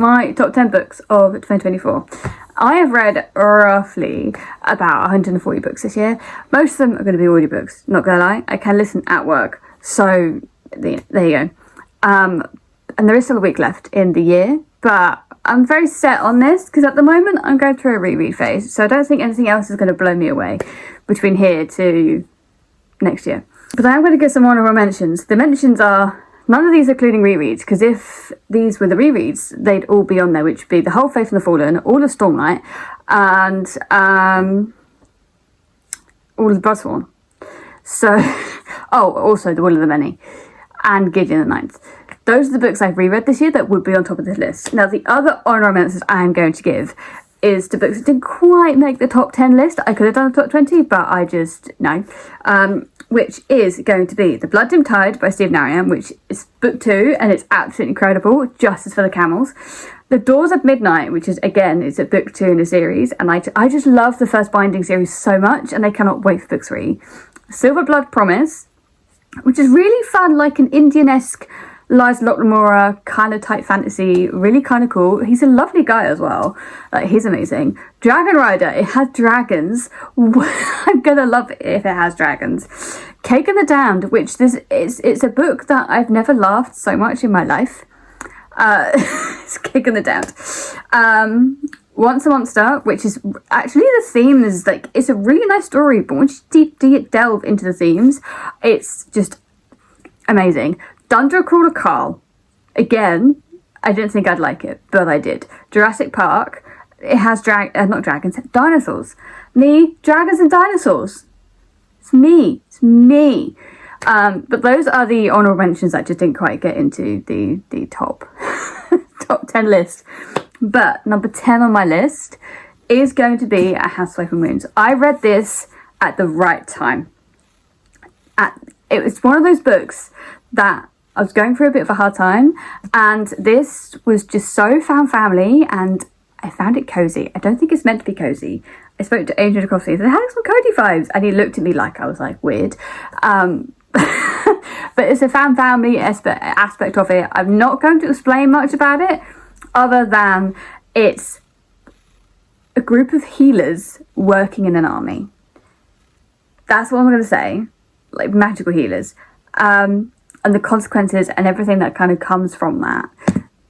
my top 10 books of 2024. I have read roughly about 140 books this year. Most of them are going to be audiobooks, not gonna lie. I can listen at work, so there you go. And there is still a week left in the year, but I'm very set on this because at the moment I'm going through a reread phase, so I don't think anything else is going to blow me away between here to next year. But I am going to give some honourable mentions. The mentions are, none of these are including rereads, because if these were the rereads, they'd all be on there, which would be The Whole Faith in the Fallen, all of Stormlight, and all of the Bloodsworn. So, also The Will of the Many, and Gideon the Ninth. Those are the books I've reread this year that would be on top of this list. Now, the other honourable mentions I am going to give is the books that didn't quite make the top 10 list. I could have done the top 20, but I just, no. Which is going to be The Blood Dim Tide by Stephen Aryan, which is book 2, and it's absolutely incredible, Justice for the Camels. The Doors of Midnight, which is, again, it's a book 2 in the series, and I just love the first Binding series so much, and I cannot wait for book 3. Silverblood Promise, which is really fun, like an Indian-esque Lies Locklemora kind of type fantasy, really kind of cool. He's a lovely guy as well. He's amazing. Dragon Rider, it has dragons. I'm gonna love it if it has dragons. Kagan the Damned, which it's a book that I've never laughed so much in my life. It's Kagan the Damned. Once a Monster, which is actually, the theme is like, it's a really nice story, but once you delve into the themes, it's just amazing. Dundercrawler Carl, again, I didn't think I'd like it, but I did. Jurassic Park, it has not dragons, dinosaurs. Me, dragons and dinosaurs. It's me. But those are the honourable mentions that just didn't quite get into the top 10 list. But number 10 on my list is going to be A House of Smoke and Moons. I read this at the right time. It was one of those books that I was going through a bit of a hard time, and this was just so found family, and I found it cozy. I don't think it's meant to be cozy. I spoke to Adrian Tchaikovsky, and said, it had some cozy vibes, and he looked at me like I was like weird. But it's a found family aspect of it. I'm not going to explain much about it, other than it's a group of healers working in an army. That's what I'm going to say, like magical healers. And the consequences and everything that kind of comes from that,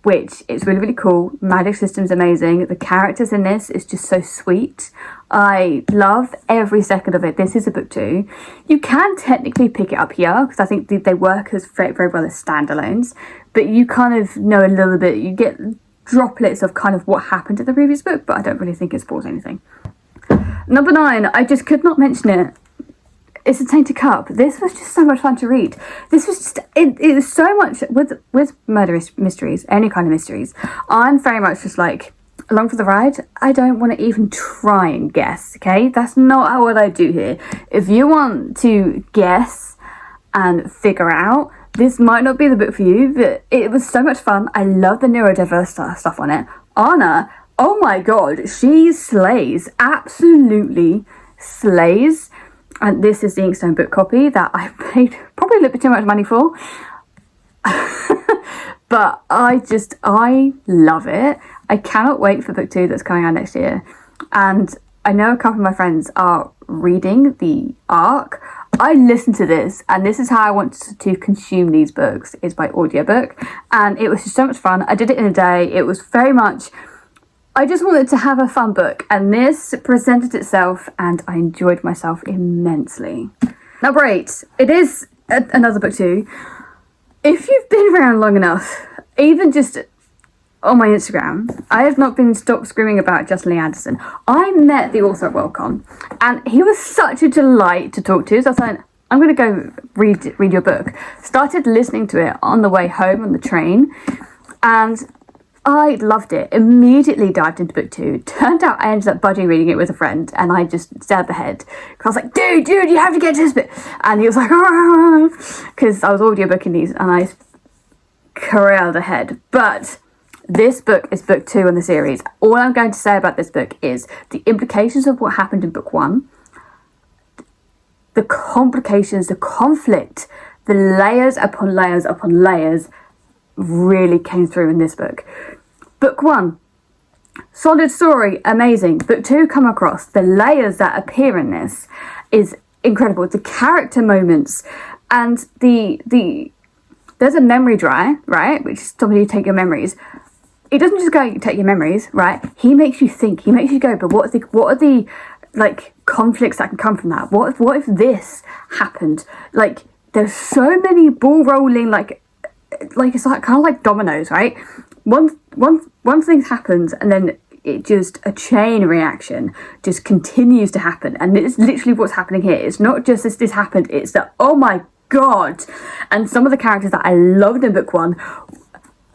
which is really, really cool. Magic system's amazing. The characters in this is just so sweet. I love every second of it. This is a book 2. You can technically pick it up here, because I think they work as very, very well as standalones, but you kind of know a little bit. You get droplets of kind of what happened in the previous book, but I don't really think it spoils anything. Number 9, I just could not mention it. It's a Tainted Cup. This was just so much fun to read. This was just, it was so much, with murder mysteries, any kind of mysteries, I'm very much just like, along for the ride. I don't want to even try and guess, okay? That's not what I do here. If you want to guess and figure out, this might not be the book for you, but it was so much fun. I love the neurodiverse stuff on it. Anna, oh my god, she slays. Absolutely slays. And this is the Inkstone book copy that I paid probably a little bit too much money for. But I love it. I cannot wait for book 2 that's coming out next year. And I know a couple of my friends are reading the ARC. I listen to this, and this is how I want to consume these books, is by audiobook. And it was just so much fun. I did it in a day. It was very much, I just wanted to have a fun book, and this presented itself, and I enjoyed myself immensely. Number 8, it is another book 2. If you've been around long enough, even just on my Instagram, I have not been stopped screaming about Justin Lee Anderson. I met the author at Worldcon, and he was such a delight to talk to. So I was like, I'm going to go read your book. Started listening to it on the way home on the train, and I loved it. Immediately dived into book 2. Turned out I ended up budging reading it with a friend, and I just stared ahead. I was like, dude, you have to get to this bit. And he was like, because I was audiobooking these, and I corralled ahead. But this book is book 2 in the series. All I'm going to say about this book is the implications of what happened in book 1, the complications, the conflict, the layers upon layers upon layers really came through in this book. Book 1, solid story, amazing. Book 2, come across. The layers that appear in this is incredible. The character moments and there's a memory dry, right? Which is somebody take your memories. It doesn't just go take your memories, right? He makes you think. He makes you go, but what are the like conflicts that can come from that? What if this happened? Like, there's so many ball rolling, like it's like kind of like dominoes, right? One thing happens, and then it just, a chain reaction just continues to happen, and it's literally what's happening here. It's not just this happened, it's that, oh my god. And some of the characters that I loved in book 1,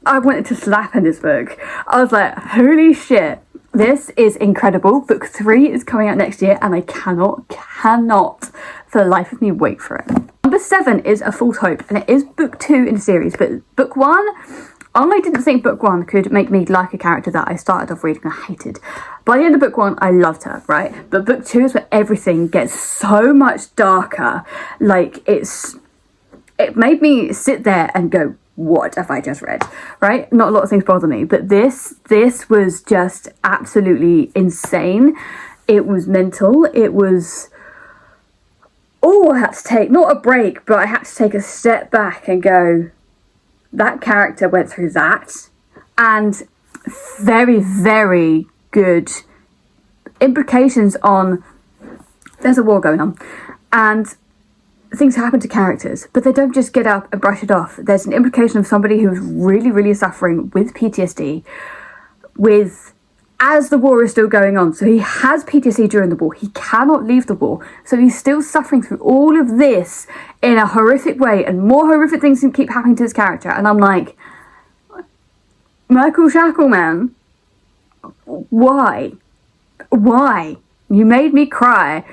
I wanted to slap in this book. I was like, holy shit, this is incredible. Book 3 is coming out next year, and I cannot for the life of me wait for it. Number 7 is A False Hope, and it is book 2 in the series, but book 1, I didn't think book 1 could make me like a character that I started off reading and I hated. By the end of book 1, I loved her, right? But book 2 is where everything gets so much darker. Like, it made me sit there and go, what have I just read, right? Not a lot of things bother me, but this was just absolutely insane. It was mental. It was, I had to take, not a break, but I had to take a step back and go, that character went through that, and very, very good implications on, there's a war going on, and things happen to characters, but they don't just get up and brush it off. There's an implication of somebody who's really, really suffering with PTSD, as the war is still going on. So he has PTSD during the war. He cannot leave the war. So he's still suffering through all of this in a horrific way, and more horrific things can keep happening to his character. And I'm like, Michael Shackle, man, why? You made me cry.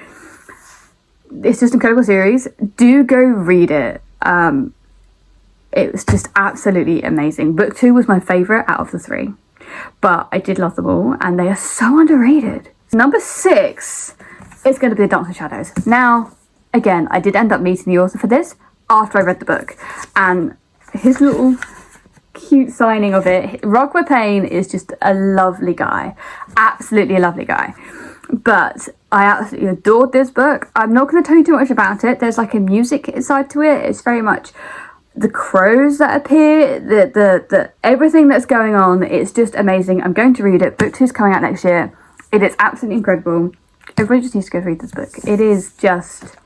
It's just an incredible series. Do go read it. It was just absolutely amazing. Book 2 was my favourite out of the 3. But I did love them all, and they are so underrated. Number 6 is going to be The Dance of Shadows. Now, again, I did end up meeting the author for this after I read the book, and his little cute signing of it, Rogba Payne is just a lovely guy. Absolutely a lovely guy. But I absolutely adored this book. I'm not going to tell you too much about it. There's like a music side to it. It's very much the crows that appear, the everything that's going on. It's just amazing. I'm going to read it. Book 2 is coming out next year. It is absolutely incredible. Everybody just needs to go read this book. It is just,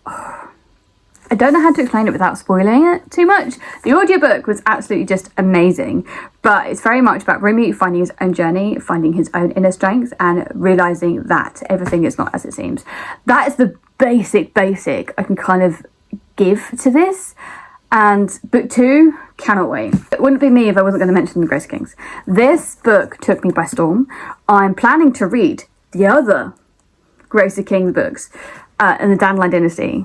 I don't know how to explain it without spoiling it too much. The audiobook was absolutely just amazing, but it's very much about Rumi finding his own journey, finding his own inner strength, and realising that everything is not as it seems. That is the basic I can kind of give to this. And book 2, cannot wait. It wouldn't be me if I wasn't going to mention the Grace Kings. This book took me by storm. I'm planning to read the other Grace Kings books in the Dandelion Dynasty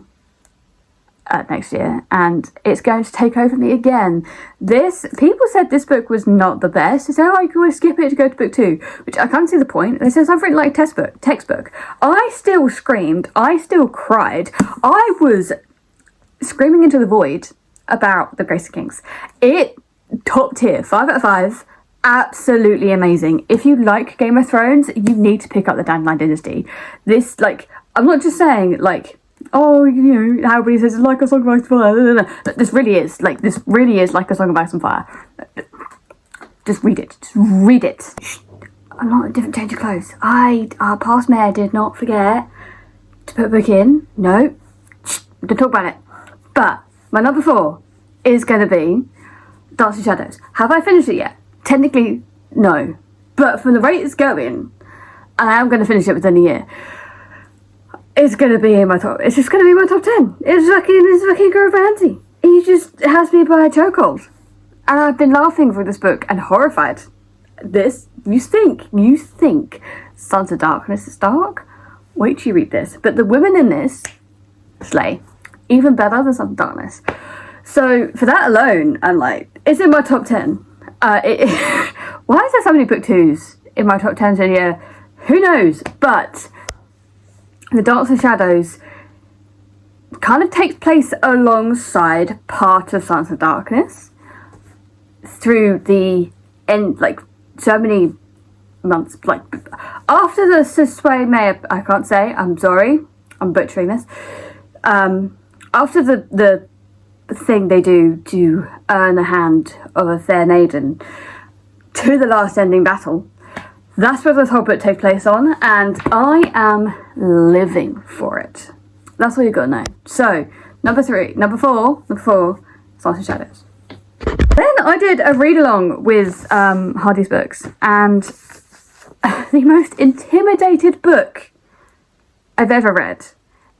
next year, and it's going to take over me again. People said this book was not the best. They said, oh, you can always skip it to go to book 2, which I can't see the point. They said, I've written like a textbook. I still screamed. I still cried. I was screaming into the void about the Grace Kings. It top tier, 5 out of 5. Absolutely amazing. If you like Game of Thrones, you need to pick up the Dandelion Dynasty. This, like, I'm not just saying, like, oh, you know, how everybody says it's like a Song of Ice and Fire. This really is like a Song of Ice and Fire. Just read it. Just read it. A lot of different change of clothes. Our past mayor did not forget to put a book in. No. Don't talk about it. But my number 4 is going to be Dance of Shadows. Have I finished it yet? Technically, no. But from the rate it's going, and I am going to finish it within a year, it's going to be in my top. It's just going to be my top 10. It's fucking Gourav. He just has me by a chokehold. And I've been laughing through this book and horrified. You think Sons of Darkness is dark? Wait till you read this. But the women in this slay. Even better than Sons of Darkness. So for that alone, I'm like, it's in my top 10. Why is there so many book 2s in my top 10s in a year? Who knows? But The Dance of Shadows kind of takes place alongside part of Sons of Darkness through the in like so many months, like after the Sisway May, I can't say, I'm sorry, I'm butchering this. After the thing they do to earn the hand of a fair maiden to the last ending battle, that's where this whole book takes place on, and I am living for it. That's all you gotta know. So, number four, Stars and Shadows. Then I did a read-along with Hardy's books, and the most intimidated book I've ever read.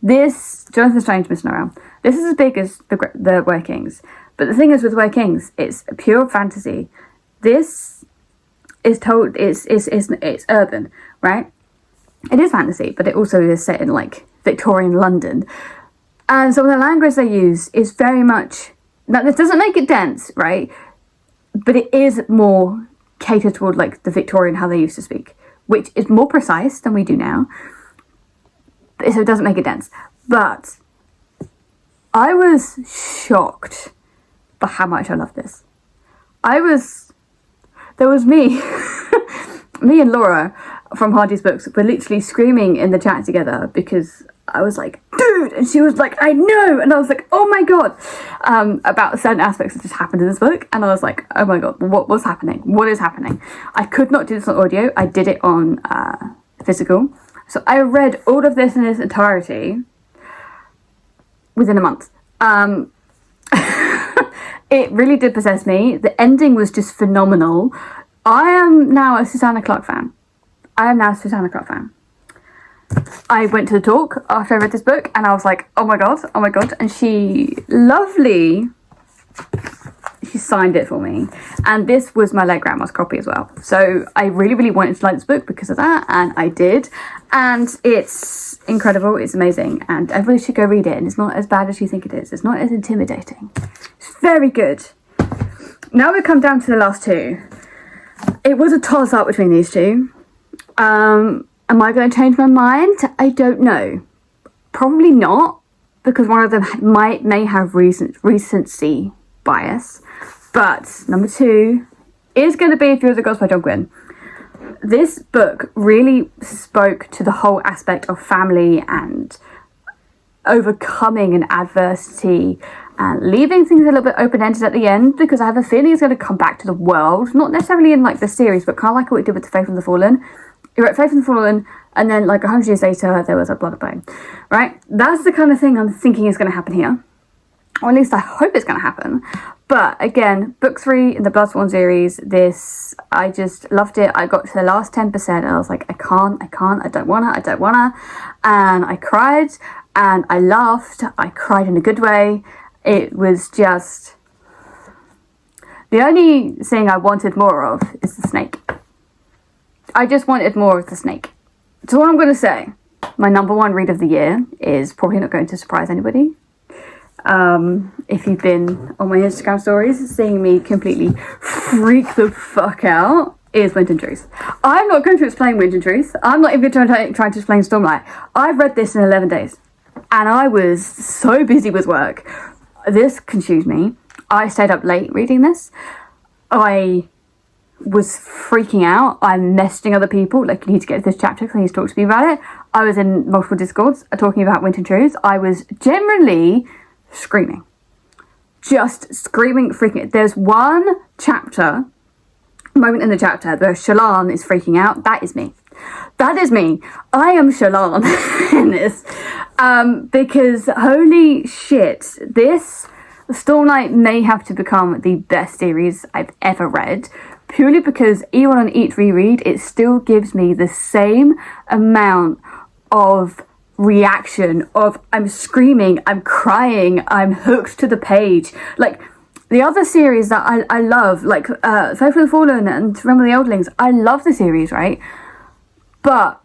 This, Jonathan Strange, Miss Norrell. This is as big as the White Kings. But the thing is with White Kings, it's pure fantasy. This is told, it's urban, right? It is fantasy, but it also is set in like Victorian London. And so the language they use is very much, now this doesn't make it dense, right? But it is more catered toward like the Victorian, how they used to speak, which is more precise than we do now. So it doesn't make it dense. But I was shocked by how much I love this. There was me and Laura from Hardy's books were literally screaming in the chat together because I was like, dude, and she was like, I know, and I was like, oh my god, about certain aspects that just happened in this book, and I was like, oh my god, what's happening? What is happening? I could not do this on audio. I did it on physical. So I read all of this in its entirety within a month. It really did possess me. The ending was just phenomenal. I am now a Susanna Clarke fan. I went to the talk after I read this book and I was like, oh my god. And she signed it for me. And this was my late grandma's copy as well. So I really, really wanted to like this book because of that, and I did. And it's incredible, it's amazing, and everybody should go read it, and it's not as bad as you think it is. It's not as intimidating. It's very good. Now we come down to the last two. It was a toss-up between these two. Am I going to change my mind? I don't know. Probably not, because one of them may have recency bias. But number two is going to be Few of the Gods by Gwynne. This book really spoke to the whole aspect of family and overcoming an adversity and leaving things a little bit open-ended at the end, because I have a feeling it's going to come back to the world, not necessarily in like the series, but kind of like what it did with the Faith and the Fallen. He wrote Faith and the Fallen, and then like 100 years later there was a Blood and Bone, right? That's the kind of thing I'm thinking is going to happen here, or at least I hope it's going to happen. But again, book 3 in the Bloodsworn series, this, I just loved it. I got to the last 10% and I was like, I can't, I don't wanna. And I cried and I laughed. I cried in a good way. It was just, the only thing I wanted more of is the snake. I just wanted more of the snake. So what I'm going to say, my number one read of the year is probably not going to surprise anybody. If you've been on my Instagram stories seeing me completely freak the fuck out, is Wind and Truth. I'm not going to explain Wind and Truth. I'm not even trying to explain Stormlight. I've read this in 11 days and I was so busy with work. This confused me. I stayed up late reading this. I was freaking out. I'm messaging other people, like, you need to get to this chapter, please talk to me about it. I was in multiple discords talking about Wind and Truth. I was generally screaming, just screaming, freaking. There's one moment in the chapter where Shallan is freaking out. That is me. I am Shallan in this, because holy shit, this Stormlight may have to become the best series I've ever read, purely because even on each reread it still gives me the same amount of reaction of I'm screaming, I'm crying, I'm hooked to the page. Like the other series that I love, like Faith of the Fallen and Remember the Eldlings, I love the series, right? But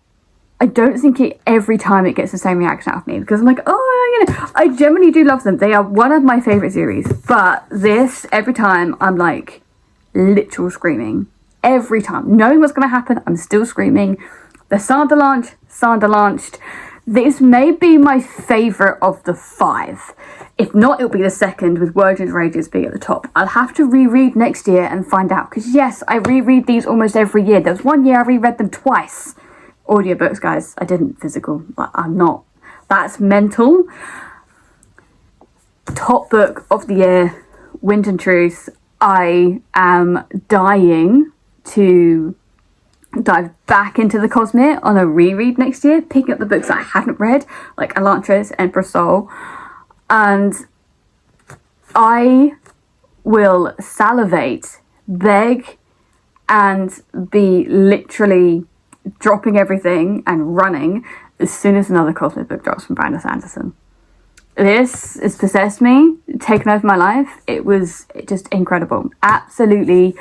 I don't think every time it gets the same reaction out of me, because I'm like, oh, you know, I generally do love them. They are one of my favourite series, but this, every time I'm like literal screaming. Every time. Knowing what's going to happen, I'm still screaming. The Sandalanched, This may be my favourite of the 5. If not, it'll be the second, with Words and Rages being at the top. I'll have to reread next year and find out, because yes, I reread these almost every year. There was one year I reread them twice. Audiobooks, guys. I didn't physical. I'm not. That's mental. Top book of the year, Wind and Truth. I am dying to dive back into the Cosmere on a reread next year, picking up the books that I haven't read, like Elantris, Emperor's Soul, and I will salivate, beg, and be literally dropping everything and running as soon as another Cosmere book drops from Brandon Sanderson. This has possessed me, taken over my life. It was just incredible. Absolutely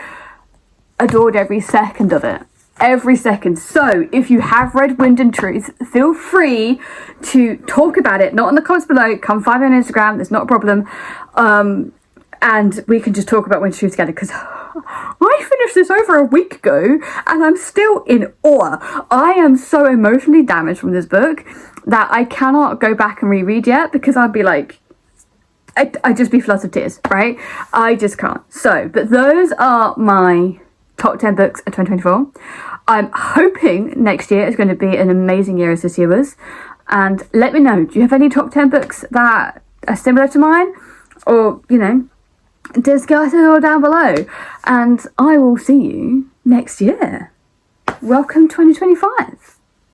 adored every second of it. Every second. So if you have read Wind and Truth, feel free to talk about it, not in the comments below. Come find me on Instagram, there's not a problem, and we can just talk about Wind and Truth together, because I finished this over a week ago and I'm still in awe. I am so emotionally damaged from this book that I cannot go back and reread yet, because I'd be like, I'd just be floods of tears, right? I just can't. So, but those are my top 10 books of 2024. I'm hoping next year is going to be an amazing year as this year was. And let me know, do you have any top 10 books that are similar to mine? Or, you know, discuss it all down below. And I will see you next year. Welcome 2025.